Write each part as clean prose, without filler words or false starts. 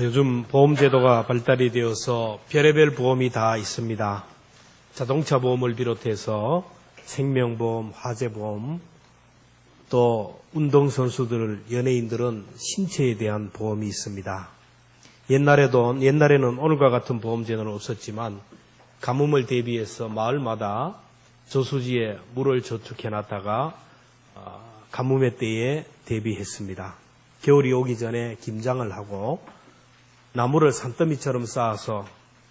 요즘 보험제도가 발달이 되어서 별의별 보험이 다 있습니다. 자동차 보험을 비롯해서 생명보험, 화재보험, 또 운동선수들, 연예인들은 신체에 대한 보험이 있습니다. 옛날에는 오늘과 같은 보험제도는 없었지만 가뭄을 대비해서 마을마다 저수지에 물을 저축해놨다가 가뭄의 때에 대비했습니다. 겨울이 오기 전에 김장을 하고 나무를 산더미처럼 쌓아서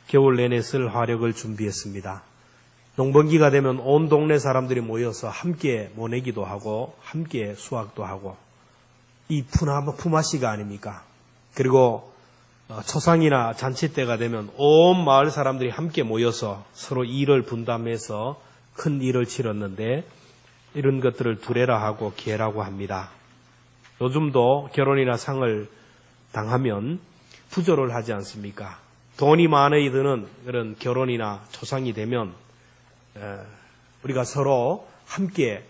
겨울 내내 쓸 화력을 준비했습니다. 농번기가 되면 온 동네 사람들이 모여서 함께 모내기도 하고 함께 수확도 하고 이 품앗이가 아닙니까? 그리고 초상이나 잔치 때가 되면 온 마을 사람들이 함께 모여서 서로 일을 분담해서 큰 일을 치렀는데 이런 것들을 두레라 하고 기해라고 합니다. 요즘도 결혼이나 상을 당하면 부조를 하지 않습니까? 돈이 많이 드는 그런 결혼이나 초상이 되면 우리가 서로 함께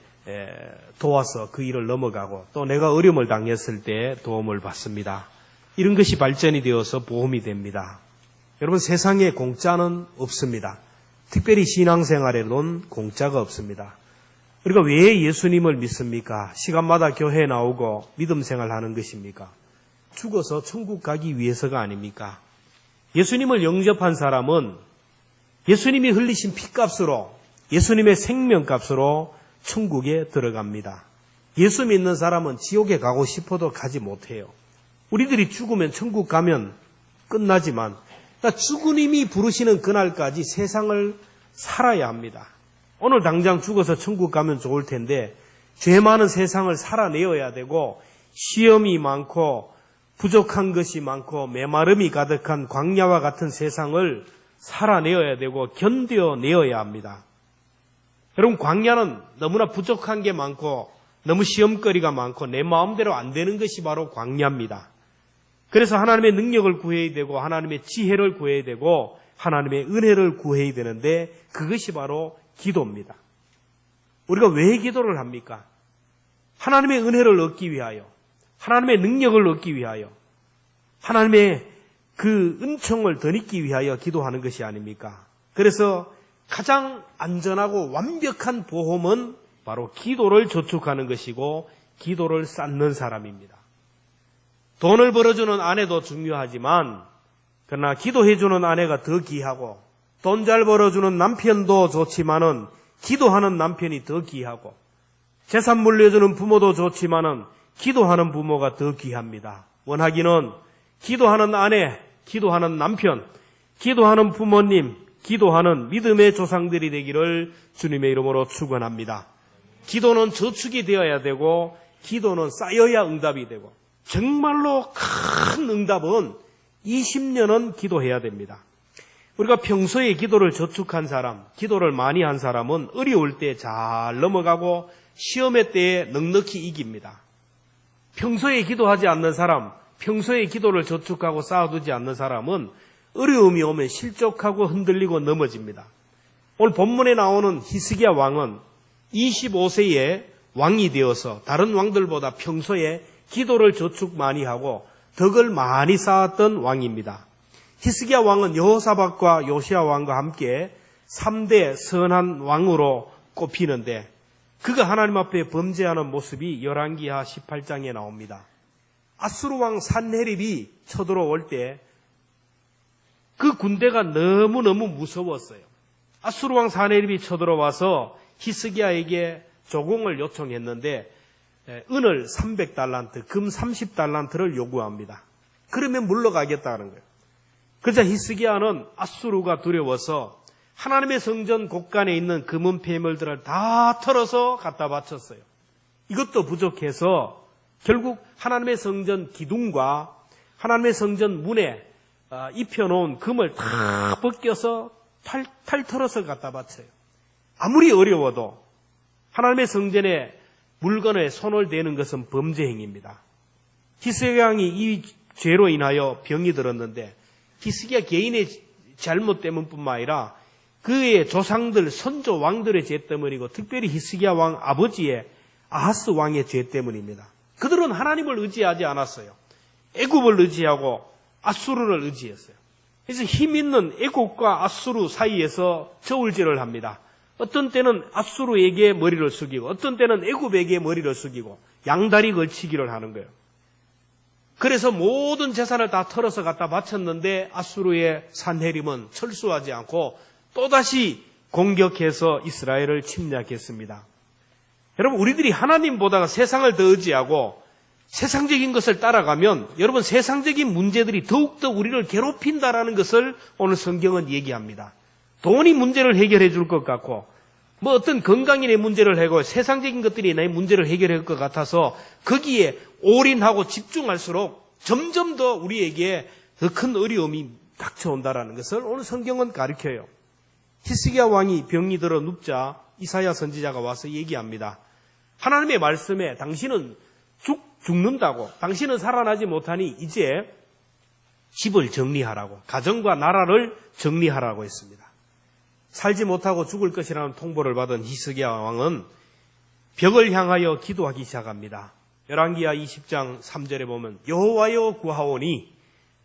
도와서 그 일을 넘어가고 또 내가 어려움을 당했을 때 도움을 받습니다. 이런 것이 발전이 되어서 보험이 됩니다. 여러분, 세상에 공짜는 없습니다. 특별히 신앙생활에는 공짜가 없습니다. 우리가 왜 예수님을 믿습니까? 시간마다 교회에 나오고 믿음 생활하는 것입니까? 죽어서 천국 가기 위해서가 아닙니까? 예수님을 영접한 사람은 예수님이 흘리신 피값으로, 예수님의 생명값으로 천국에 들어갑니다. 예수 믿는 사람은 지옥에 가고 싶어도 가지 못해요. 우리들이 죽으면 천국 가면 끝나지만 주님이 부르시는 그날까지 세상을 살아야 합니다. 오늘 당장 죽어서 천국 가면 좋을 텐데 죄 많은 세상을 살아내어야 되고 시험이 많고 부족한 것이 많고 메마름이 가득한 광야와 같은 세상을 살아내어야 되고 견뎌내어야 합니다. 여러분, 광야는 너무나 부족한 게 많고 너무 시험거리가 많고 내 마음대로 안 되는 것이 바로 광야입니다. 그래서 하나님의 능력을 구해야 되고 하나님의 지혜를 구해야 되고 하나님의 은혜를 구해야 되는데 그것이 바로 기도입니다. 우리가 왜 기도를 합니까? 하나님의 은혜를 얻기 위하여, 하나님의 능력을 얻기 위하여, 하나님의 그 은총을 덧입기 위하여 기도하는 것이 아닙니까? 그래서 가장 안전하고 완벽한 보험은 바로 기도를 저축하는 것이고 기도를 쌓는 사람입니다. 돈을 벌어주는 아내도 중요하지만 그러나 기도해주는 아내가 더 귀하고 돈 잘 벌어주는 남편도 좋지만은 기도하는 남편이 더 귀하고 재산 물려주는 부모도 좋지만은 기도하는 부모가 더 귀합니다. 원하기는 기도하는 아내, 기도하는 남편, 기도하는 부모님, 기도하는 믿음의 조상들이 되기를 주님의 이름으로 축원합니다. 기도는 저축이 되어야 되고 기도는 쌓여야 응답이 되고 정말로 큰 응답은 20년은 기도해야 됩니다. 우리가 평소에 기도를 저축한 사람, 기도를 많이 한 사람은 어려울 때 잘 넘어가고 시험의 때에 넉넉히 이깁니다. 평소에 기도하지 않는 사람, 평소에 기도를 저축하고 쌓아두지 않는 사람은 어려움이 오면 실족하고 흔들리고 넘어집니다. 오늘 본문에 나오는 히스기야 왕은 25세에 왕이 되어서 다른 왕들보다 평소에 기도를 저축 많이 하고 덕을 많이 쌓았던 왕입니다. 히스기야 왕은 여호사밧과 요시야 왕과 함께 3대 선한 왕으로 꼽히는데 그가 하나님 앞에 범죄하는 모습이 열왕기하 18장에 나옵니다. 아수르 왕 산헤립이 쳐들어올 때 그 군대가 너무너무 무서웠어요. 아수르 왕 산헤립이 쳐들어와서 히스기야에게 조공을 요청했는데 은을 300달란트, 금 30달란트를 요구합니다. 그러면 물러가겠다는 거예요. 그러자 히스기야는 아수르가 두려워서 하나님의 성전 곳간에 있는 금은 폐물들을 다 털어서 갖다 바쳤어요. 이것도 부족해서 결국 하나님의 성전 기둥과 하나님의 성전 문에 입혀놓은 금을 다 벗겨서 탈 털어서 갖다 바쳐요. 아무리 어려워도 하나님의 성전에 물건에 손을 대는 것은 범죄 행위입니다. 히스기야 왕이 이 죄로 인하여 병이 들었는데 히스기야 개인의 잘못 때문뿐만 아니라 그의 조상들, 선조 왕들의 죄 때문이고 특별히 히스기야 왕 아버지의 아하스 왕의 죄 때문입니다. 그들은 하나님을 의지하지 않았어요. 애굽을 의지하고 아수르를 의지했어요. 그래서 힘 있는 애국과 아수르 사이에서 저울질을 합니다. 어떤 때는 아수르에게 머리를 숙이고 어떤 때는 애굽에게 머리를 숙이고 양다리 걸치기를 하는 거예요. 그래서 모든 재산을 다 털어서 갖다 바쳤는데 아수르의 산헤립은 철수하지 않고 또다시 공격해서 이스라엘을 침략했습니다. 여러분, 우리들이 하나님보다가 세상을 더 의지하고 세상적인 것을 따라가면 여러분 세상적인 문제들이 더욱더 우리를 괴롭힌다라는 것을 오늘 성경은 얘기합니다. 돈이 문제를 해결해 줄 것 같고 뭐 어떤 건강이 내 문제를 해고 세상적인 것들이 내 문제를 해결할 것 같아서 거기에 올인하고 집중할수록 점점 더 우리에게 더 큰 어려움이 닥쳐온다라는 것을 오늘 성경은 가르쳐요. 히스기야 왕이 병이 들어 눕자 이사야 선지자가 와서 얘기합니다. 하나님의 말씀에 당신은 죽는다고, 당신은 살아나지 못하니 이제 집을 정리하라고, 가정과 나라를 정리하라고 했습니다. 살지 못하고 죽을 것이라는 통보를 받은 히스기야 왕은 벽을 향하여 기도하기 시작합니다. 열왕기하 20장 3절에 보면 여호와여 구하오니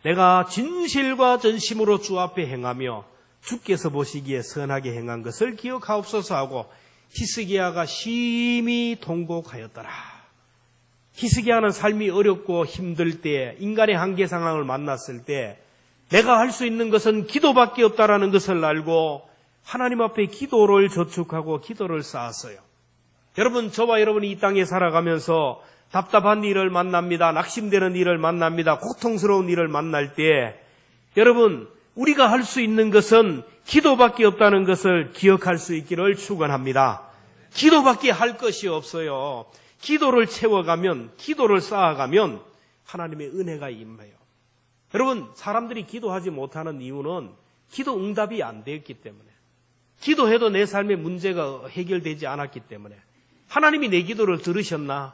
내가 진실과 전심으로 주 앞에 행하며 주께서 보시기에 선하게 행한 것을 기억하옵소서 하고 히스기야가 심히 통곡하였더라. 히스기야는 삶이 어렵고 힘들 때, 인간의 한계 상황을 만났을 때 내가 할 수 있는 것은 기도밖에 없다라는 것을 알고 하나님 앞에 기도를 저축하고 기도를 쌓았어요. 여러분, 저와 여러분이 이 땅에 살아가면서 답답한 일을 만납니다. 낙심되는 일을 만납니다. 고통스러운 일을 만날 때 여러분, 우리가 할 수 있는 것은 기도밖에 없다는 것을 기억할 수 있기를 축원합니다. 기도밖에 할 것이 없어요. 기도를 채워가면, 기도를 쌓아가면 하나님의 은혜가 임해요. 여러분, 사람들이 기도하지 못하는 이유는 기도 응답이 안 되었기 때문에, 기도해도 내 삶의 문제가 해결되지 않았기 때문에, 하나님이 내 기도를 들으셨나?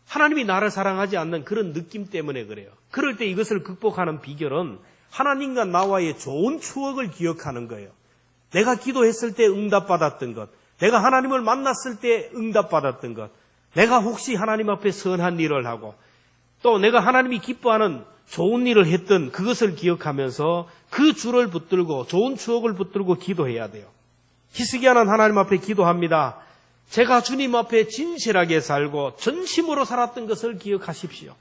하나님이 나를 사랑하지 않는 그런 느낌 때문에 그래요. 그럴 때 이것을 극복하는 비결은 하나님과 나와의 좋은 추억을 기억하는 거예요. 내가 기도했을 때 응답받았던 것, 내가 하나님을 만났을 때 응답받았던 것, 내가 혹시 하나님 앞에 선한 일을 하고 또 내가 하나님이 기뻐하는 좋은 일을 했던 그것을 기억하면서 그 주를 붙들고 좋은 추억을 붙들고 기도해야 돼요. 히스기야는 하나님 앞에 기도합니다. 제가 주님 앞에 진실하게 살고 전심으로 살았던 것을 기억하십시오.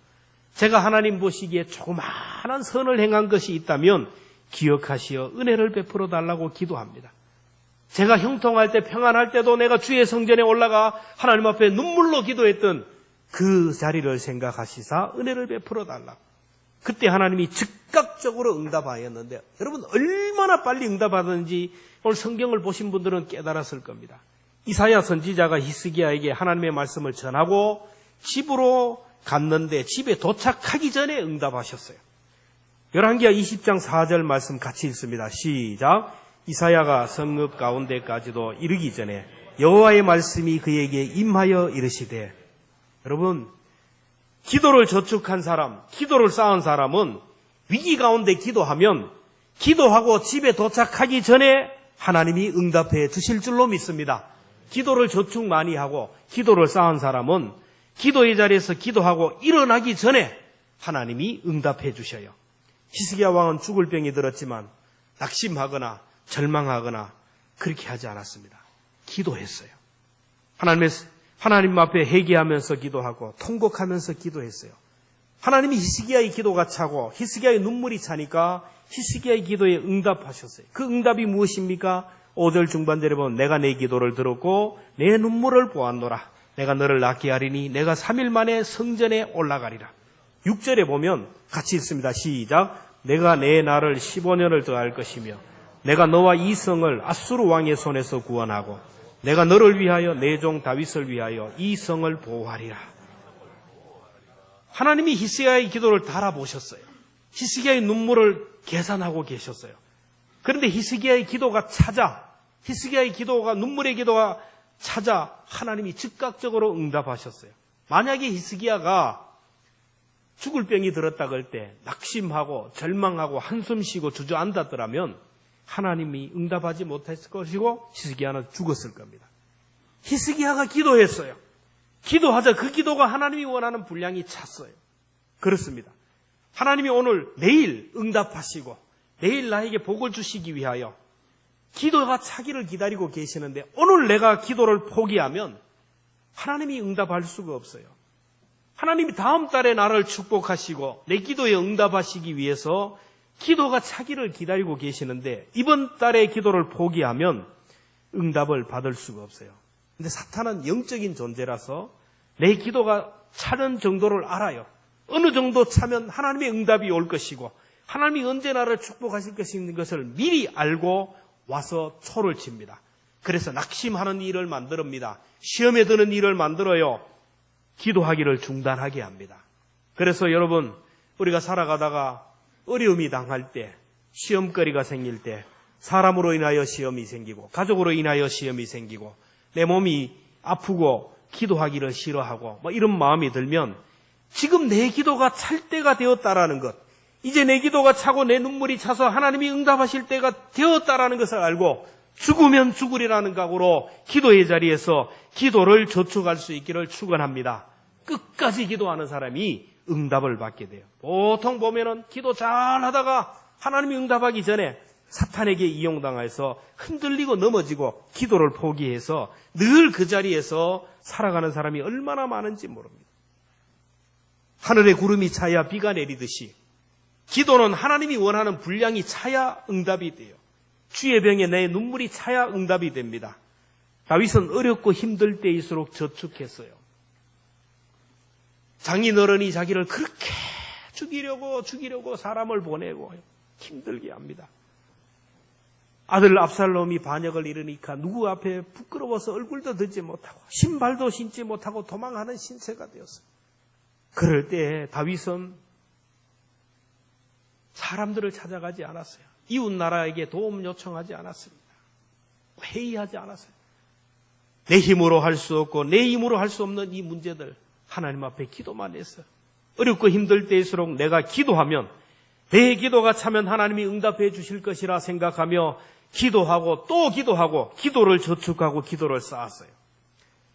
제가 하나님 보시기에 조그마한 선을 행한 것이 있다면 기억하시어 은혜를 베풀어 달라고 기도합니다. 제가 형통할 때, 평안할 때도 내가 주의 성전에 올라가 하나님 앞에 눈물로 기도했던 그 자리를 생각하시사 은혜를 베풀어 달라고. 그때 하나님이 즉각적으로 응답하였는데 여러분, 얼마나 빨리 응답하는지 오늘 성경을 보신 분들은 깨달았을 겁니다. 이사야 선지자가 히스기야에게 하나님의 말씀을 전하고 집으로 갔는데 집에 도착하기 전에 응답하셨어요. 열왕기하 20장 4절 말씀 같이 읽습니다. 시작. 이사야가 성읍 가운데까지도 이르기 전에 여호와의 말씀이 그에게 임하여 이르시되. 여러분, 기도를 저축한 사람, 기도를 쌓은 사람은 위기 가운데 기도하면 기도하고 집에 도착하기 전에 하나님이 응답해 주실 줄로 믿습니다. 기도를 저축 많이 하고 기도를 쌓은 사람은 기도의 자리에서 기도하고 일어나기 전에 하나님이 응답해 주셔요. 히스기야 왕은 죽을 병이 들었지만 낙심하거나 절망하거나 그렇게 하지 않았습니다. 기도했어요. 하나님 앞에 회개하면서 기도하고 통곡하면서 기도했어요. 하나님이 히스기야의 기도가 차고 히스기야의 눈물이 차니까 히스기야의 기도에 응답하셨어요. 그 응답이 무엇입니까? 5절 중반절에 보면 내가 내 기도를 들었고 내 눈물을 보았노라. 내가 너를 낫게 하리니 내가 3일 만에 성전에 올라가리라. 6절에 보면 같이 읽습니다. 시작. 내가 내 날을 15년을 더할 것이며 내가 너와 이 성을 아수르 왕의 손에서 구원하고 내가 너를 위하여 내 종 다윗을 위하여 이 성을 보호하리라. 하나님이 히스기야의 기도를 달아보셨어요. 히스기야의 눈물을 계산하고 계셨어요. 그런데 히스기야의 기도가 찾아, 히스기야의 기도가, 눈물의 기도가 찾아 하나님이 즉각적으로 응답하셨어요. 만약에 히스기야가 죽을 병이 들었다 그럴 때 낙심하고 절망하고 한숨 쉬고 주저앉았더라면 하나님이 응답하지 못했을 것이고 히스기야는 죽었을 겁니다. 히스기야가 기도했어요. 기도하자 그 기도가 하나님이 원하는 분량이 찼어요. 그렇습니다. 하나님이 오늘 내일 응답하시고 내일 나에게 복을 주시기 위하여 기도가 차기를 기다리고 계시는데 오늘 내가 기도를 포기하면 하나님이 응답할 수가 없어요. 하나님이 다음 달에 나를 축복하시고 내 기도에 응답하시기 위해서 기도가 차기를 기다리고 계시는데 이번 달에 기도를 포기하면 응답을 받을 수가 없어요. 근데 사탄은 영적인 존재라서 내 기도가 차는 정도를 알아요. 어느 정도 차면 하나님의 응답이 올 것이고 하나님이 언제 나를 축복하실 것을 미리 알고 와서 초를 칩니다. 그래서 낙심하는 일을 만듭니다. 시험에 드는 일을 만들어요. 기도하기를 중단하게 합니다. 그래서 여러분, 우리가 살아가다가 어려움이 당할 때, 시험거리가 생길 때, 사람으로 인하여 시험이 생기고 가족으로 인하여 시험이 생기고 내 몸이 아프고 기도하기를 싫어하고 이런 마음이 들면 지금 내 기도가 찰 때가 되었다라는 것, 이제 내 기도가 차고 내 눈물이 차서 하나님이 응답하실 때가 되었다라는 것을 알고 죽으면 죽으리라는 각오로 기도의 자리에서 기도를 저축할 수 있기를 축원합니다. 끝까지 기도하는 사람이 응답을 받게 돼요. 보통 보면은 기도 잘하다가 하나님이 응답하기 전에 사탄에게 이용당해서 흔들리고 넘어지고 기도를 포기해서 늘 그 자리에서 살아가는 사람이 얼마나 많은지 모릅니다. 하늘에 구름이 차야 비가 내리듯이 기도는 하나님이 원하는 분량이 차야 응답이 돼요. 주의 병에 내 눈물이 차야 응답이 됩니다. 다윗은 어렵고 힘들 때일수록 저축했어요. 장인어른이 자기를 그렇게 죽이려고 사람을 보내고 힘들게 합니다. 아들 압살롬이 반역을 이루니까 누구 앞에 부끄러워서 얼굴도 들지 못하고 신발도 신지 못하고 도망하는 신세가 되었어요. 그럴 때 다윗은 사람들을 찾아가지 않았어요. 이웃 나라에게 도움 요청하지 않았습니다. 회의하지 않았어요. 내 힘으로 할 수 없고 내 힘으로 할 수 없는 이 문제들 하나님 앞에 기도만 했어요. 어렵고 힘들 때일수록 내가 기도하면 내 기도가 차면 하나님이 응답해 주실 것이라 생각하며 기도하고 또 기도하고 기도를 저축하고 기도를 쌓았어요.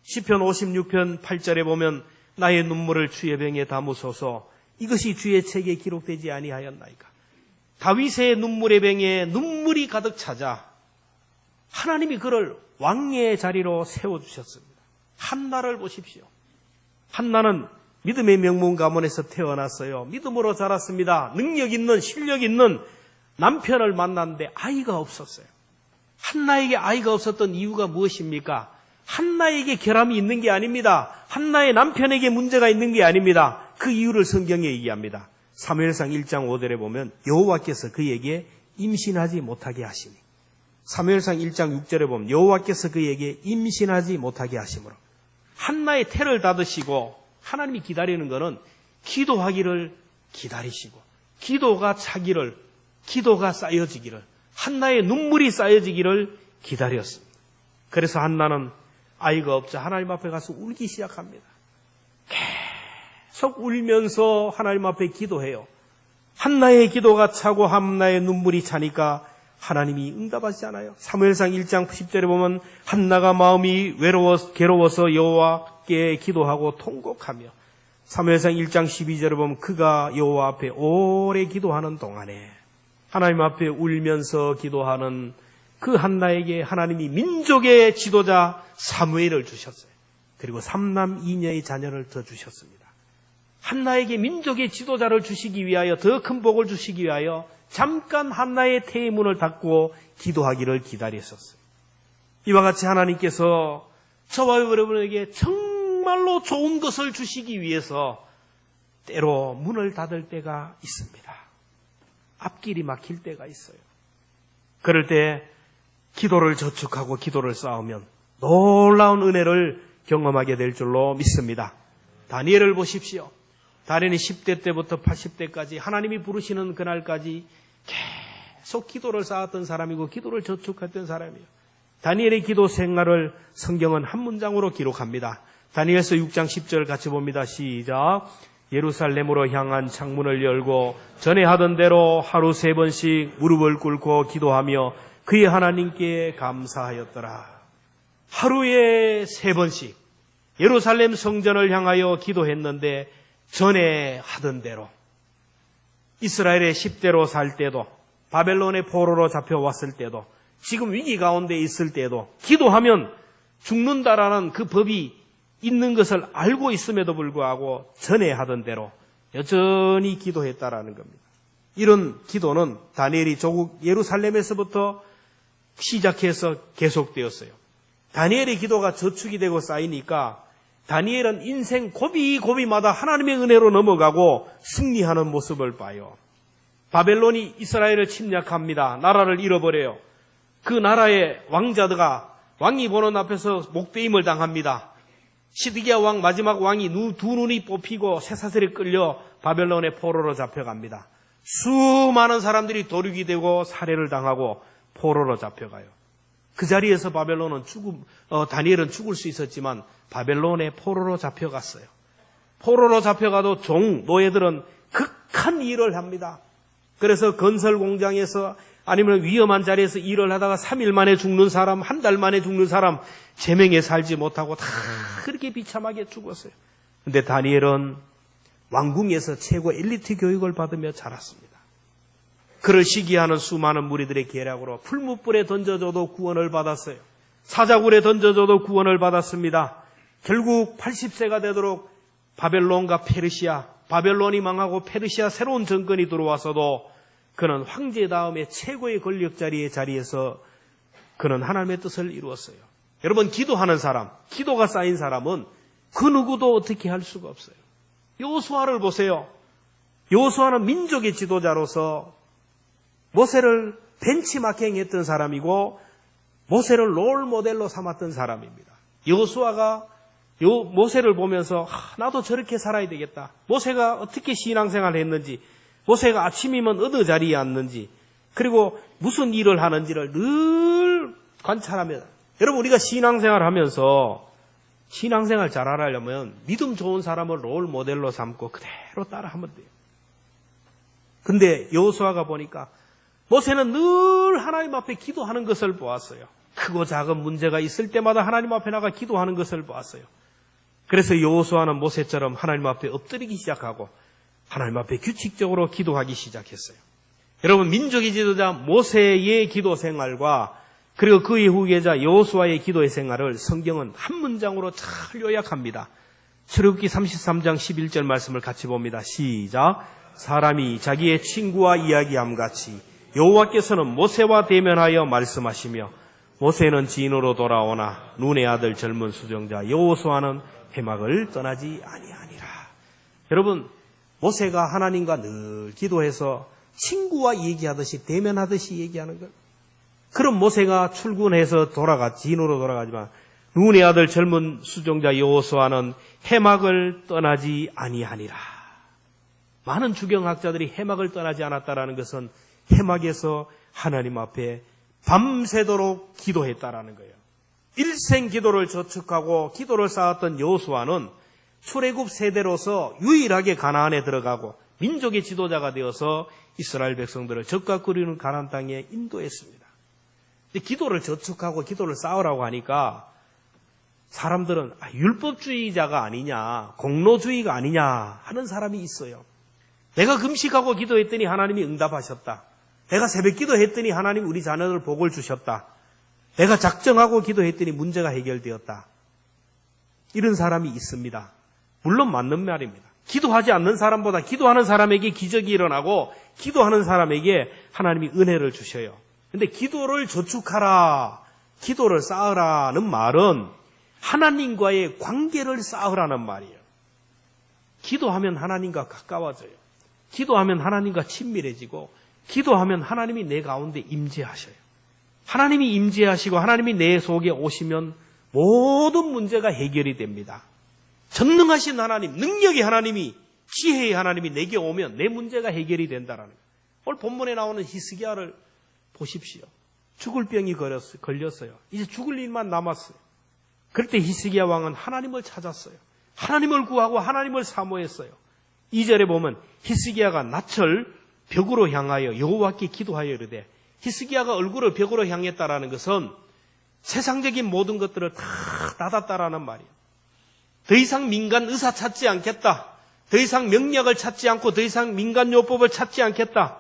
시편 56편 8절에 보면 나의 눈물을 주의 병에 담으소서 이것이 주의 책에 기록되지 아니하였나이까. 다윗의 눈물의 병에 눈물이 가득 차자 하나님이 그를 왕의 자리로 세워주셨습니다. 한나를 보십시오. 한나는 믿음의 명문 가문에서 태어났어요. 믿음으로 자랐습니다. 능력 있는 실력 있는 남편을 만났는데 아이가 없었어요. 한나에게 아이가 없었던 이유가 무엇입니까? 한나에게 결함이 있는 게 아닙니다. 한나의 남편에게 문제가 있는 게 아닙니다. 그 이유를 성경에 얘기합니다. 사무엘상 1장 5절에 보면 여호와께서 그에게 임신하지 못하게 하시니, 사무엘상 1장 6절에 보면 여호와께서 그에게 임신하지 못하게 하심으로 한나의 태를 닫으시고 하나님이 기다리는 것은 기도하기를 기다리시고 기도가 차기를, 기도가 쌓여지기를, 한나의 눈물이 쌓여지기를 기다렸습니다. 그래서 한나는 아이가 없자 하나님 앞에 가서 울기 시작합니다. 계속 울면서 하나님 앞에 기도해요. 한나의 기도가 차고 한나의 눈물이 차니까 하나님이 응답하시잖아요. 사무엘상 1장 10절에 보면 한나가 마음이 괴로워서 여호와께 기도하고 통곡하며, 사무엘상 1장 12절에 보면 그가 여호와 앞에 오래 기도하는 동안에 하나님 앞에 울면서 기도하는 그 한나에게 하나님이 민족의 지도자 사무엘을 주셨어요. 그리고 3남 2녀의 자녀를 더 주셨습니다. 한나에게 민족의 지도자를 주시기 위하여, 더 큰 복을 주시기 위하여 잠깐 한나의 태의 문을 닫고 기도하기를 기다렸었어요. 이와 같이 하나님께서 저와 여러분에게 정말로 좋은 것을 주시기 위해서 때로 문을 닫을 때가 있습니다. 앞길이 막힐 때가 있어요. 그럴 때 기도를 저축하고 기도를 쌓으면 놀라운 은혜를 경험하게 될 줄로 믿습니다. 다니엘을 보십시오. 다니엘이 10대 때부터 80대까지 하나님이 부르시는 그날까지 계속 기도를 쌓았던 사람이고 기도를 저축했던 사람이에요. 다니엘의 기도 생활을 성경은 한 문장으로 기록합니다. 다니엘서 6장 10절 같이 봅니다. 시작. 예루살렘으로 향한 창문을 열고 전에 하던 대로 하루 3번씩 무릎을 꿇고 기도하며 그의 하나님께 감사하였더라. 하루에 3번씩 예루살렘 성전을 향하여 기도했는데 전에 하던 대로, 이스라엘의 10대로 살 때도, 바벨론의 포로로 잡혀왔을 때도, 지금 위기 가운데 있을 때도 기도하면 죽는다라는 그 법이 있는 것을 알고 있음에도 불구하고 전에 하던 대로 여전히 기도했다라는 겁니다. 이런 기도는 다니엘이 조국 예루살렘에서부터 시작해서 계속되었어요. 다니엘의 기도가 저축이 되고 쌓이니까 다니엘은 인생 고비고비마다 하나님의 은혜로 넘어가고 승리하는 모습을 봐요. 바벨론이 이스라엘을 침략합니다. 나라를 잃어버려요. 그 나라의 왕자들과 왕이 보는 앞에서 목베임을 당합니다. 시드기야 왕, 마지막 왕이 두 눈이 뽑히고 쇠사슬에 끌려 바벨론의 포로로 잡혀갑니다. 수많은 사람들이 도륙이 되고 살해를 당하고 포로로 잡혀가요. 그 자리에서 다니엘은 죽을 수 있었지만 바벨론의 포로로 잡혀갔어요. 포로로 잡혀가도 노예들은 극한 일을 합니다. 그래서 건설 공장에서 아니면 위험한 자리에서 일을 하다가 3일 만에 죽는 사람, 한 달 만에 죽는 사람, 제명에 살지 못하고 다 그렇게 비참하게 죽었어요. 근데 다니엘은 왕궁에서 최고 엘리트 교육을 받으며 자랐습니다. 그를 시기하는 수많은 무리들의 계략으로 풀무불에 던져줘도 구원을 받았어요. 사자굴에 던져줘도 구원을 받았습니다. 결국 80세가 되도록 바벨론과 페르시아, 바벨론이 망하고 페르시아 새로운 정권이 들어와서도 그는 황제 다음에 최고의 권력 자리에서 그는 하나님의 뜻을 이루었어요. 여러분, 기도하는 사람, 기도가 쌓인 사람은 그 누구도 어떻게 할 수가 없어요. 여호수아를 보세요. 여호수아는 민족의 지도자로서 모세를 벤치마킹했던 사람이고 모세를 롤 모델로 삼았던 사람입니다. 여호수아가 모세를 보면서 나도 저렇게 살아야 되겠다. 모세가 어떻게 신앙생활을 했는지, 모세가 아침이면 어느 자리에 앉는지, 그리고 무슨 일을 하는지를 늘 관찰하며, 여러분, 우리가 신앙생활 하면서 신앙생활 잘 하려면 믿음 좋은 사람을 롤 모델로 삼고 그대로 따라하면 돼요. 근데 여호수아가 보니까 모세는 늘 하나님 앞에 기도하는 것을 보았어요. 크고 작은 문제가 있을 때마다 하나님 앞에 나가 기도하는 것을 보았어요. 그래서 여호수아는 모세처럼 하나님 앞에 엎드리기 시작하고 하나님 앞에 규칙적으로 기도하기 시작했어요. 여러분, 민족의 지도자 모세의 기도 생활과 그리고 그의 후계자 여호수아의 기도의 생활을 성경은 한 문장으로 잘 요약합니다. 출애굽기 33장 11절 말씀을 같이 봅니다. 시작. 사람이 자기의 친구와 이야기함 같이 여호와께서는 모세와 대면하여 말씀하시며 모세는 진으로 돌아오나 눈의 아들 젊은 수정자 여호수아는 회막을 떠나지 아니하니라. 여러분, 모세가 하나님과 늘 기도해서 친구와 얘기하듯이 대면하듯이 얘기하는 것. 그럼 모세가 출근해서 진으로 돌아가지만 눈의 아들 젊은 수정자 여호수아는 회막을 떠나지 아니하니라. 많은 주경학자들이 회막을 떠나지 않았다라는 것은 회막에서 하나님 앞에 밤새도록 기도했다라는 거예요. 일생 기도를 저축하고 기도를 쌓았던 여호수아는 출애굽 세대로서 유일하게 가나안에 들어가고 민족의 지도자가 되어서 이스라엘 백성들을 적과 끄리는 가나안 땅에 인도했습니다. 기도를 저축하고 기도를 쌓으라고 하니까 사람들은 율법주의자가 아니냐, 공로주의가 아니냐 하는 사람이 있어요. 내가 금식하고 기도했더니 하나님이 응답하셨다. 내가 새벽 기도했더니 하나님이 우리 자녀들 복을 주셨다. 내가 작정하고 기도했더니 문제가 해결되었다. 이런 사람이 있습니다. 물론 맞는 말입니다. 기도하지 않는 사람보다 기도하는 사람에게 기적이 일어나고 기도하는 사람에게 하나님이 은혜를 주셔요. 근데 기도를 저축하라, 기도를 쌓으라는 말은 하나님과의 관계를 쌓으라는 말이에요. 기도하면 하나님과 가까워져요. 기도하면 하나님과 친밀해지고 기도하면 하나님이 내 가운데 임재하셔요. 하나님이 임재하시고 하나님이 내 속에 오시면 모든 문제가 해결이 됩니다. 전능하신 하나님, 능력의 하나님이, 지혜의 하나님이 내게 오면 내 문제가 해결이 된다라는 거예요. 오늘 본문에 나오는 히스기야를 보십시오. 죽을 병이 걸렸어요. 이제 죽을 일만 남았어요. 그럴 때 히스기야 왕은 하나님을 찾았어요. 하나님을 구하고 하나님을 사모했어요. 2절에 보면 히스기야가 낯을 벽으로 향하여 여호와께 기도하여 이르되, 히스기야가 얼굴을 벽으로 향했다라는 것은 세상적인 모든 것들을 다 닫았다라는 말이에요. 더 이상 민간 의사 찾지 않겠다. 더 이상 명약을 찾지 않고 더 이상 민간요법을 찾지 않겠다.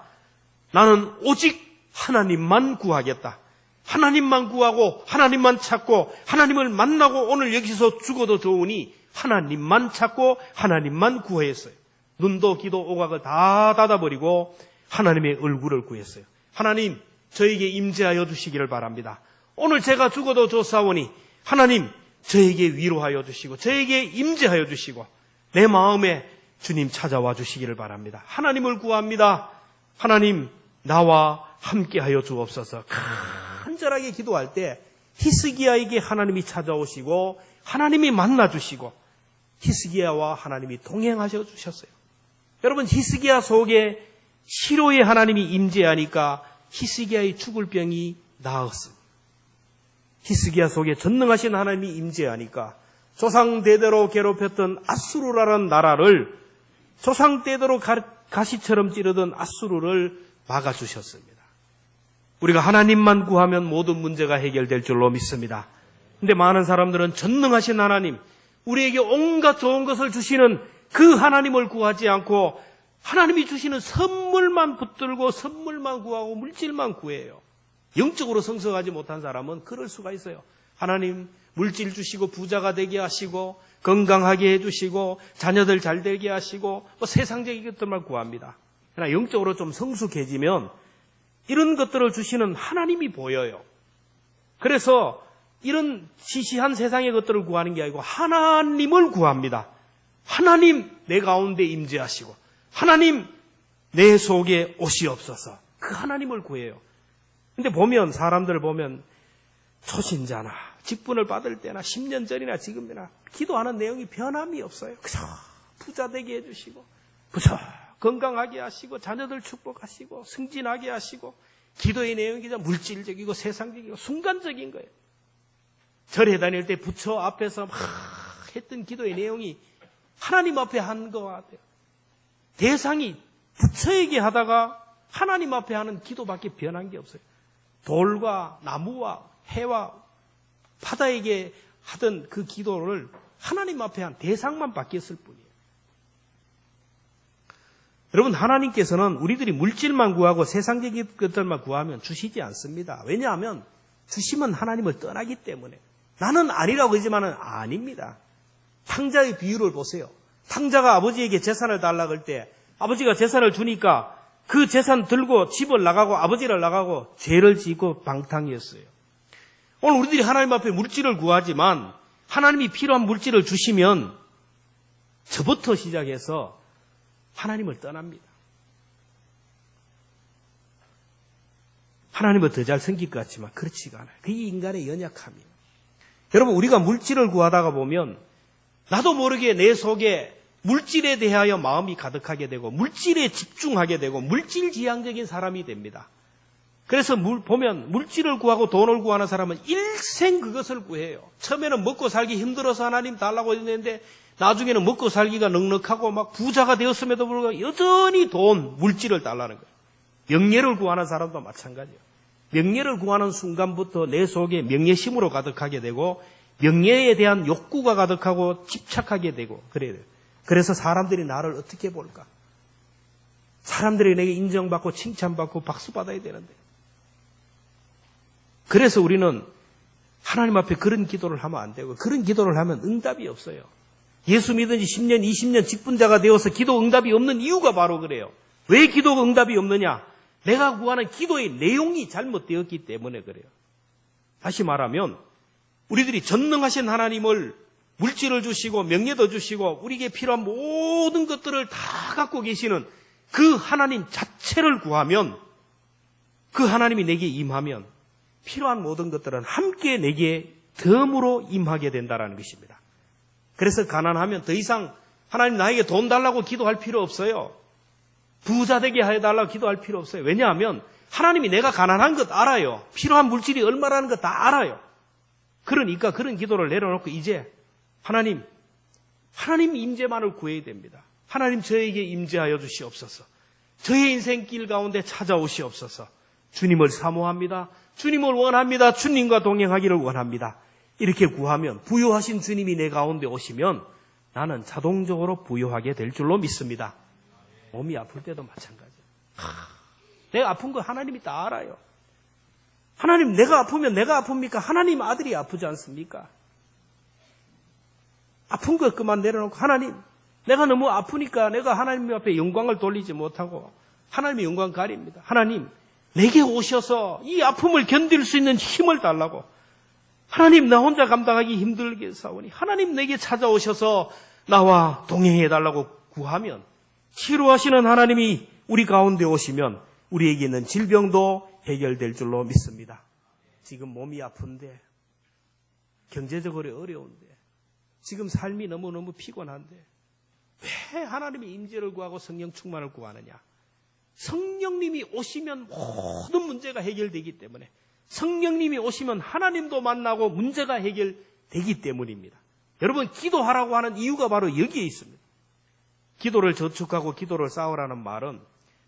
나는 오직 하나님만 구하겠다. 하나님만 구하고 하나님만 찾고 하나님을 만나고 오늘 여기서 죽어도 좋으니 하나님만 찾고 하나님만 구했어요. 눈도 귀도 오각을 다 닫아버리고 하나님의 얼굴을 구했어요. 하나님, 저에게 임재하여 주시기를 바랍니다. 오늘 제가 죽어도 좋사오니 하나님, 저에게 위로하여 주시고 저에게 임재하여 주시고 내 마음에 주님 찾아와 주시기를 바랍니다. 하나님을 구합니다. 하나님, 나와 함께하여 주옵소서. 간절하게 기도할 때 히스기야에게 하나님이 찾아오시고 하나님이 만나주시고 히스기야와 하나님이 동행하셔 주셨어요. 여러분, 히스기야 속에 시로의 하나님이 임재하니까 히스기야의 죽을 병이 나았습니다. 히스기야 속에 전능하신 하나님이 임재하니까 조상 대대로 괴롭혔던 아수르라는 나라를 조상 대대로 가시처럼 찌르던 아수르를 막아주셨습니다. 우리가 하나님만 구하면 모든 문제가 해결될 줄로 믿습니다. 근데 많은 사람들은 전능하신 하나님, 우리에게 온갖 좋은 것을 주시는 그 하나님을 구하지 않고 하나님이 주시는 선물만 붙들고 선물만 구하고 물질만 구해요. 영적으로 성숙하지 못한 사람은 그럴 수가 있어요. 하나님 물질 주시고 부자가 되게 하시고 건강하게 해주시고 자녀들 잘 되게 하시고 세상적인 것들만 구합니다. 그러나 영적으로 좀 성숙해지면 이런 것들을 주시는 하나님이 보여요. 그래서 이런 시시한 세상의 것들을 구하는 게 아니고 하나님을 구합니다. 하나님 내 가운데 임재하시고 하나님 내 속에 오시옵소서. 그 하나님을 구해요. 근데 보면 사람들 보면 초신자나 직분을 받을 때나 10년 전이나 지금이나 기도하는 내용이 변함이 없어요. 그저 부자 되게 해주시고 그저 건강하게 하시고 자녀들 축복하시고 승진하게 하시고 기도의 내용이 그냥 물질적이고 세상적이고 순간적인 거예요. 절에 다닐 때 부처 앞에서 막 했던 기도의 내용이 하나님 앞에 한 것 같아요. 대상이 부처에게 하다가 하나님 앞에 하는 기도밖에 변한 게 없어요. 돌과 나무와 해와 바다에게 하던 그 기도를 하나님 앞에 한 대상만 바뀌었을 뿐이에요. 여러분, 하나님께서는 우리들이 물질만 구하고 세상적인 것들만 구하면 주시지 않습니다. 왜냐하면 주시면 하나님을 떠나기 때문에. 나는 아니라고 하지만은 아닙니다. 탕자의 비유를 보세요. 탕자가 아버지에게 재산을 달라고 할 때 아버지가 재산을 주니까 그 재산 들고 집을 나가고 아버지를 나가고 죄를 짓고 방탕이었어요. 오늘 우리들이 하나님 앞에 물질을 구하지만 하나님이 필요한 물질을 주시면 저부터 시작해서 하나님을 떠납니다. 하나님은 더 잘 생길 것 같지만 그렇지가 않아요. 그게 인간의 연약함이에요. 여러분, 우리가 물질을 구하다가 보면 나도 모르게 내 속에 물질에 대하여 마음이 가득하게 되고 물질에 집중하게 되고 물질지향적인 사람이 됩니다. 그래서 보면 물질을 구하고 돈을 구하는 사람은 일생 그것을 구해요. 처음에는 먹고 살기 힘들어서 하나님 달라고 했는데 나중에는 먹고 살기가 넉넉하고 막 부자가 되었음에도 불구하고 여전히 돈, 물질을 달라는 거예요. 명예를 구하는 사람도 마찬가지예요. 명예를 구하는 순간부터 내 속에 명예심으로 가득하게 되고 명예에 대한 욕구가 가득하고 집착하게 되고 그래야 돼요. 그래서 사람들이 나를 어떻게 볼까? 사람들이 내게 인정받고 칭찬받고 박수받아야 되는데. 그래서 우리는 하나님 앞에 그런 기도를 하면 안 되고 그런 기도를 하면 응답이 없어요. 예수 믿은 지 10년, 20년 직분자가 되어서 기도 응답이 없는 이유가 바로 그래요. 왜 기도 응답이 없느냐? 내가 구하는 기도의 내용이 잘못되었기 때문에 그래요. 다시 말하면 우리들이 전능하신 하나님을 물질을 주시고 명예도 주시고 우리에게 필요한 모든 것들을 다 갖고 계시는 그 하나님 자체를 구하면 그 하나님이 내게 임하면 필요한 모든 것들은 함께 내게 덤으로 임하게 된다는 것입니다. 그래서 가난하면 더 이상 하나님 나에게 돈 달라고 기도할 필요 없어요. 부자 되게 해달라고 기도할 필요 없어요. 왜냐하면 하나님이 내가 가난한 것 알아요. 필요한 물질이 얼마라는 것 다 알아요. 그러니까 그런 기도를 내려놓고 이제 하나님 임재만을 구해야 됩니다. 하나님 저에게 임재하여 주시옵소서. 저의 인생길 가운데 찾아오시옵소서. 주님을 사모합니다. 주님을 원합니다. 주님과 동행하기를 원합니다. 이렇게 구하면 부요하신 주님이 내 가운데 오시면 나는 자동적으로 부여하게 될 줄로 믿습니다. 몸이 아플 때도 마찬가지예요. 내가 아픈 거 하나님이 다 알아요. 하나님, 내가 아프면 내가 아픕니까? 하나님 아들이 아프지 않습니까? 아픈 거 그만 내려놓고, 하나님, 내가 너무 아프니까 내가 하나님 앞에 영광을 돌리지 못하고 하나님의 영광 가립니다. 하나님, 내게 오셔서 이 아픔을 견딜 수 있는 힘을 달라고. 하나님, 나 혼자 감당하기 힘들게 싸우니 하나님 내게 찾아오셔서 나와 동행해달라고 구하면, 치료하시는 하나님이 우리 가운데 오시면 우리에게 있는 질병도 해결될 줄로 믿습니다. 지금 몸이 아픈데, 경제적으로 어려운데, 지금 삶이 너무너무 피곤한데 왜 하나님의 임재를 구하고 성령 충만을 구하느냐? 성령님이 오시면 모든 문제가 해결되기 때문에, 성령님이 오시면 하나님도 만나고 문제가 해결되기 때문입니다. 여러분, 기도하라고 하는 이유가 바로 여기에 있습니다. 기도를 저축하고 기도를 쌓으라는 말은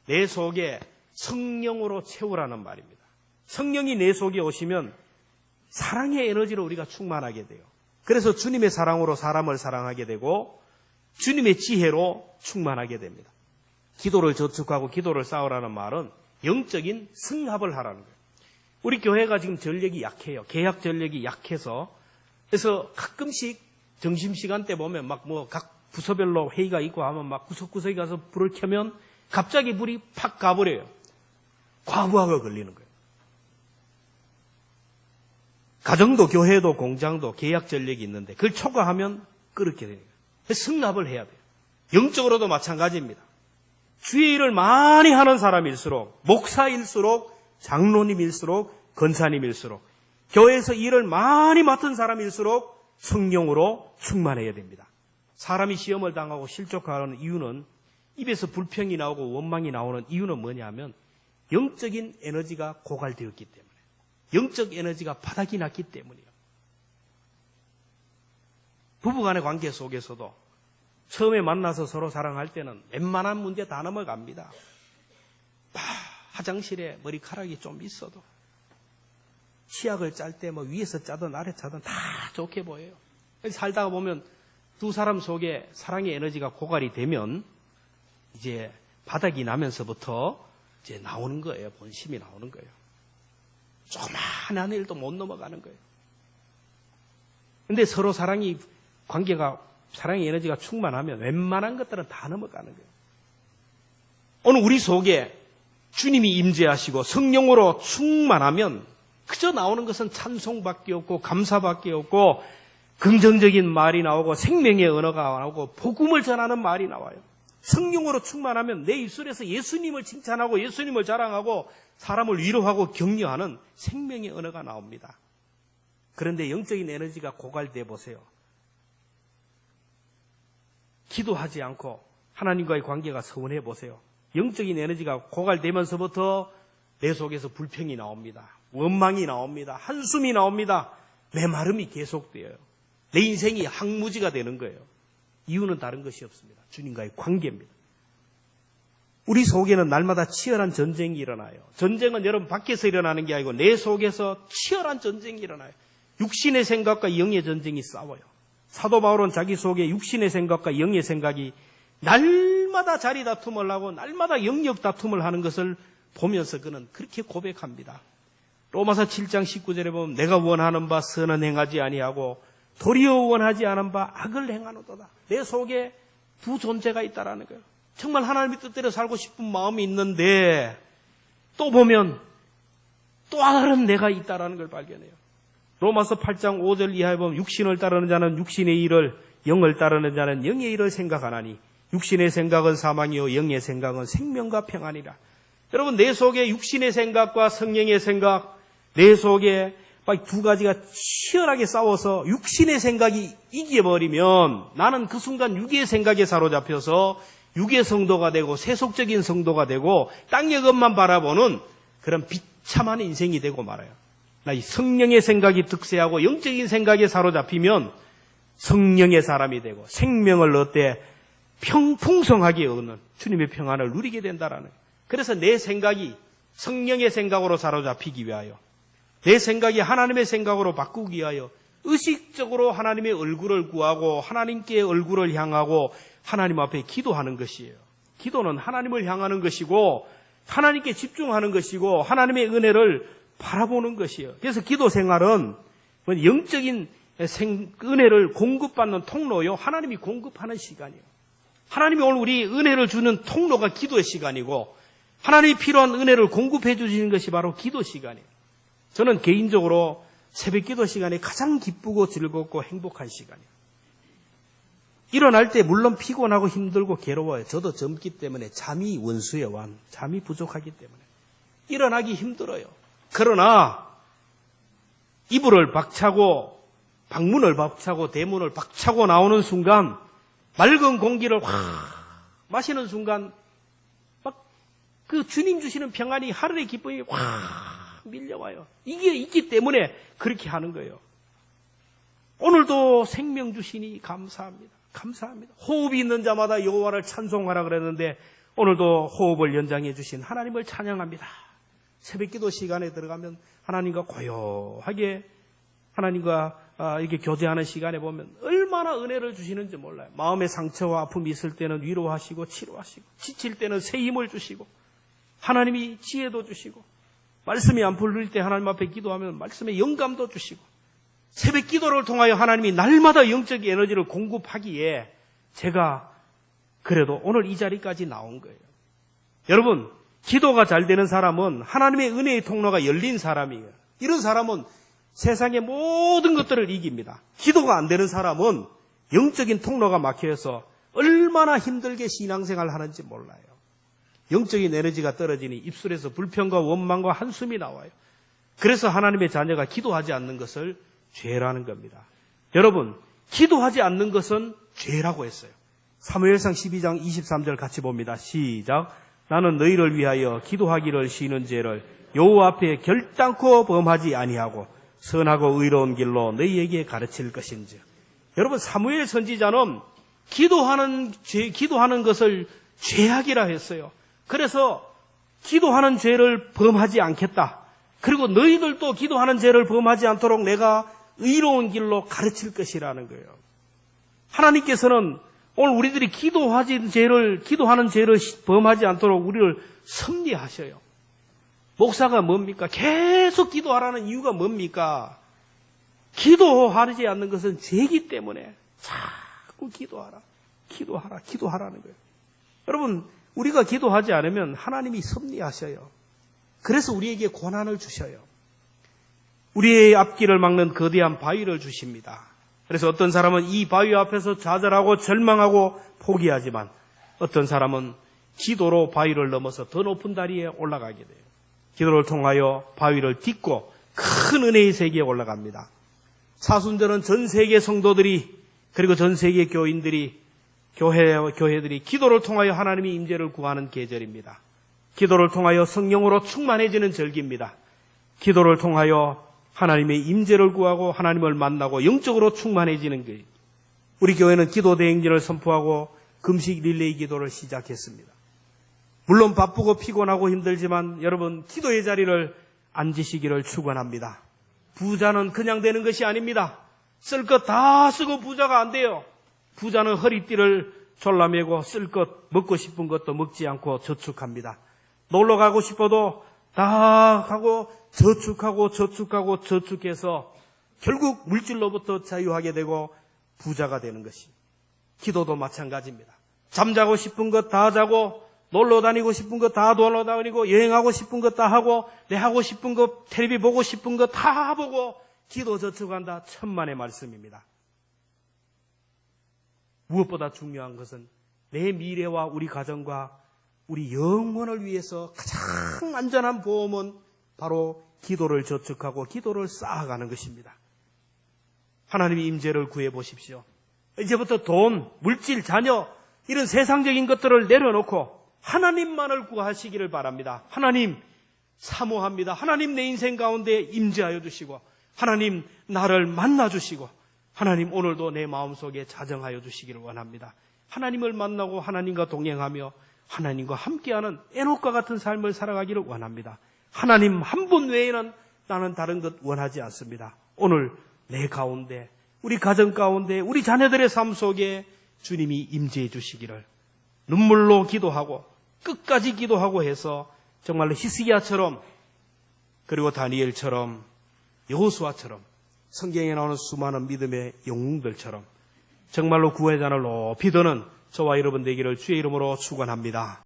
내 속에 성령으로 채우라는 말입니다. 성령이 내 속에 오시면 사랑의 에너지로 우리가 충만하게 돼요. 그래서 주님의 사랑으로 사람을 사랑하게 되고 주님의 지혜로 충만하게 됩니다. 기도를 저축하고 기도를 쌓으라는 말은 영적인 승합을 하라는 거예요. 우리 교회가 지금 전력이 약해요. 계약 전력이 약해서, 그래서 가끔씩 점심시간 때 보면 막 각 부서별로 회의가 있고 하면 막 구석구석에 가서 불을 켜면 갑자기 불이 팍 가버려요. 과부하가 걸리는 거예요. 가정도 교회도 공장도 계약 전력이 있는데 그걸 초과하면 그렇게 되는 거예요. 승합을 해야 돼요. 영적으로도 마찬가지입니다. 주의 일을 많이 하는 사람일수록, 목사일수록, 장로님일수록, 권사님일수록, 교회에서 일을 많이 맡은 사람일수록 성령으로 충만해야 됩니다. 사람이 시험을 당하고 실족하는 이유는, 입에서 불평이 나오고 원망이 나오는 이유는 뭐냐면 영적인 에너지가 고갈되었기 때문에, 영적 에너지가 바닥이 났기 때문이에요. 부부간의 관계 속에서도 처음에 만나서 서로 사랑할 때는 웬만한 문제 다 넘어갑니다. 화장실에 머리카락이 좀 있어도, 치약을 짤 때 뭐 위에서 짜든 아래 짜든 다 좋게 보여요. 살다가 보면 두 사람 속에 사랑의 에너지가 고갈이 되면 이제 바닥이 나면서부터 이제 나오는 거예요. 본심이 나오는 거예요. 조그마한 일도 못 넘어가는 거예요. 근데 서로 사랑의 에너지가 충만하면 웬만한 것들은 다 넘어가는 거예요. 오늘 우리 속에 주님이 임재하시고 성령으로 충만하면 그저 나오는 것은 찬송밖에 없고 감사밖에 없고 긍정적인 말이 나오고 생명의 언어가 나오고 복음을 전하는 말이 나와요. 성령으로 충만하면 내 입술에서 예수님을 칭찬하고 예수님을 자랑하고 사람을 위로하고 격려하는 생명의 언어가 나옵니다. 그런데 영적인 에너지가 고갈돼 보세요. 기도하지 않고 하나님과의 관계가 서운해 보세요. 영적인 에너지가 고갈되면서부터 내 속에서 불평이 나옵니다. 원망이 나옵니다. 한숨이 나옵니다. 메마름이 계속돼요. 내 인생이 항무지가 되는 거예요. 이유는 다른 것이 없습니다. 주님과의 관계입니다. 우리 속에는 날마다 치열한 전쟁이 일어나요. 전쟁은 여러분 밖에서 일어나는 게 아니고 내 속에서 치열한 전쟁이 일어나요. 육신의 생각과 영의 전쟁이 싸워요. 사도 바울은 자기 속에 육신의 생각과 영의 생각이 날마다 자리 다툼을 하고 날마다 영역 다툼을 하는 것을 보면서 그는 그렇게 고백합니다. 로마서 7장 19절에 보면 내가 원하는 바 선은 행하지 아니하고 도리어 원하지 않은 바 악을 행하노도다. 내 속에 두 존재가 있다라는 거예요. 정말 하나님의 뜻대로 살고 싶은 마음이 있는데 또 보면 또 다른 내가 있다라는 걸 발견해요. 로마서 8장 5절 이하에 보면 육신을 따르는 자는 육신의 일을, 영을 따르는 자는 영의 일을 생각하나니 육신의 생각은 사망이요 영의 생각은 생명과 평안이라. 여러분, 내 속에 육신의 생각과 성령의 생각, 내 속에 두 가지가 치열하게 싸워서 육신의 생각이 이겨버리면 나는 그 순간 육의 생각에 사로잡혀서 육의 성도가 되고 세속적인 성도가 되고 땅의 것만 바라보는 그런 비참한 인생이 되고 말아요. 나 이 성령의 생각이 득세하고 영적인 생각에 사로잡히면 성령의 사람이 되고 생명을 얻되 풍성하게 얻는 주님의 평안을 누리게 된다라는 거예요. 그래서 내 생각이 성령의 생각으로 사로잡히기 위하여, 내 생각이 하나님의 생각으로 바꾸기 위하여 의식적으로 하나님의 얼굴을 구하고 하나님께 얼굴을 향하고 하나님 앞에 기도하는 것이에요. 기도는 하나님을 향하는 것이고 하나님께 집중하는 것이고 하나님의 은혜를 바라보는 것이에요. 그래서 기도 생활은 영적인 은혜를 공급받는 통로요. 하나님이 공급하는 시간이에요. 하나님이 오늘 우리 은혜를 주는 통로가 기도의 시간이고 하나님이 필요한 은혜를 공급해 주시는 것이 바로 기도 시간이에요. 저는 개인적으로 새벽 기도 시간이 가장 기쁘고 즐겁고 행복한 시간이에요. 일어날 때 물론 피곤하고 힘들고 괴로워요. 저도 젊기 때문에 잠이 원수예요. 잠이 부족하기 때문에 일어나기 힘들어요. 그러나 이불을 박차고 방문을 박차고 대문을 박차고 나오는 순간 맑은 공기를 확 마시는 순간 막 그 주님 주시는 평안이 하늘의 기쁨이 확 밀려와요. 이게 있기 때문에 그렇게 하는 거예요. 오늘도 생명 주시니 감사합니다. 감사합니다. 호흡이 있는 자마다 여호와를 찬송하라 그랬는데 오늘도 호흡을 연장해 주신 하나님을 찬양합니다. 새벽기도 시간에 들어가면 하나님과 고요하게 하나님과 이렇게 교제하는 시간에 보면 얼마나 은혜를 주시는지 몰라요. 마음의 상처와 아픔이 있을 때는 위로하시고 치료하시고 지칠 때는 새 힘을 주시고 하나님이 지혜도 주시고 말씀이 안 풀릴 때 하나님 앞에 기도하면 말씀의 영감도 주시고 새벽 기도를 통하여 하나님이 날마다 영적 에너지를 공급하기에 제가 그래도 오늘 이 자리까지 나온 거예요. 여러분, 기도가 잘 되는 사람은 하나님의 은혜의 통로가 열린 사람이에요. 이런 사람은 세상의 모든 것들을 이깁니다. 기도가 안 되는 사람은 영적인 통로가 막혀서 얼마나 힘들게 신앙생활을 하는지 몰라요. 영적인 에너지가 떨어지니 입술에서 불평과 원망과 한숨이 나와요. 그래서 하나님의 자녀가 기도하지 않는 것을 죄라는 겁니다. 여러분, 기도하지 않는 것은 죄라고 했어요. 사무엘상 12장 23절 같이 봅니다. 시작. 나는 너희를 위하여 기도하기를 쉬는 죄를 여호와 앞에 결단코 범하지 아니하고 선하고 의로운 길로 너희에게 가르칠 것인지. 여러분, 사무엘 선지자는 기도하는 것을 죄악이라 했어요. 그래서 기도하는 죄를 범하지 않겠다. 그리고 너희들도 기도하는 죄를 범하지 않도록 내가 의로운 길로 가르칠 것이라는 거예요. 하나님께서는 오늘 우리들이 기도하는 죄를 범하지 않도록 우리를 섭리하셔요. 목사가 뭡니까? 계속 기도하라는 이유가 뭡니까? 기도하지 않는 것은 죄이기 때문에 자꾸 기도하라는 거예요. 여러분, 우리가 기도하지 않으면 하나님이 섭리하셔요. 그래서 우리에게 고난을 주셔요. 우리의 앞길을 막는 거대한 바위를 주십니다. 그래서 어떤 사람은 이 바위 앞에서 좌절하고 절망하고 포기하지만 어떤 사람은 기도로 바위를 넘어서 더 높은 다리에 올라가게 돼요. 기도를 통하여 바위를 딛고 큰 은혜의 세계에 올라갑니다. 사순절은 전 세계 성도들이 그리고 전 세계 교인들이 교회들이 기도를 통하여 하나님의 임재를 구하는 계절입니다. 기도를 통하여 성령으로 충만해지는 절기입니다. 기도를 통하여 하나님의 임재를 구하고 하나님을 만나고 영적으로 충만해지는 거예요. 우리 교회는 기도 대행진을 선포하고 금식 릴레이 기도를 시작했습니다. 물론 바쁘고 피곤하고 힘들지만 여러분, 기도의 자리를 앉으시기를 축원합니다. 부자는 그냥 되는 것이 아닙니다. 쓸 것 다 쓰고 부자가 안 돼요. 부자는 허리띠를 졸라매고 쓸 것, 먹고 싶은 것도 먹지 않고 저축합니다. 놀러 가고 싶어도 다 하고 저축해서 결국 물질로부터 자유하게 되고 부자가 되는 것이. 기도도 마찬가지입니다. 잠자고 싶은 것 다 자고 놀러 다니고 싶은 것 다 놀러 다니고 여행하고 싶은 것 다 하고 내 하고 싶은 것 텔레비 보고 싶은 것 다 보고 기도 저축한다. 천만의 말씀입니다. 무엇보다 중요한 것은 내 미래와 우리 가정과 우리 영혼을 위해서 가장 안전한 보험은 바로 기도를 저축하고 기도를 쌓아가는 것입니다. 하나님의 임재를 구해 보십시오. 이제부터 돈, 물질, 자녀 이런 세상적인 것들을 내려놓고 하나님만을 구하시기를 바랍니다. 하나님 사모합니다. 하나님 내 인생 가운데 임재하여 주시고 하나님 나를 만나 주시고 하나님 오늘도 내 마음속에 자정하여 주시기를 원합니다. 하나님을 만나고 하나님과 동행하며 하나님과 함께하는 에녹과 같은 삶을 살아가기를 원합니다. 하나님 한 분 외에는 나는 다른 것 원하지 않습니다. 오늘 내 가운데, 우리 가정 가운데, 우리 자녀들의 삶 속에 주님이 임재해 주시기를 눈물로 기도하고 끝까지 기도하고 해서 정말로 히스기야처럼, 그리고 다니엘처럼, 여호수아처럼, 성경에 나오는 수많은 믿음의 영웅들처럼 정말로 구원의 잔을 높이 드는 저와 여러분 되기를 주의 이름으로 축원합니다.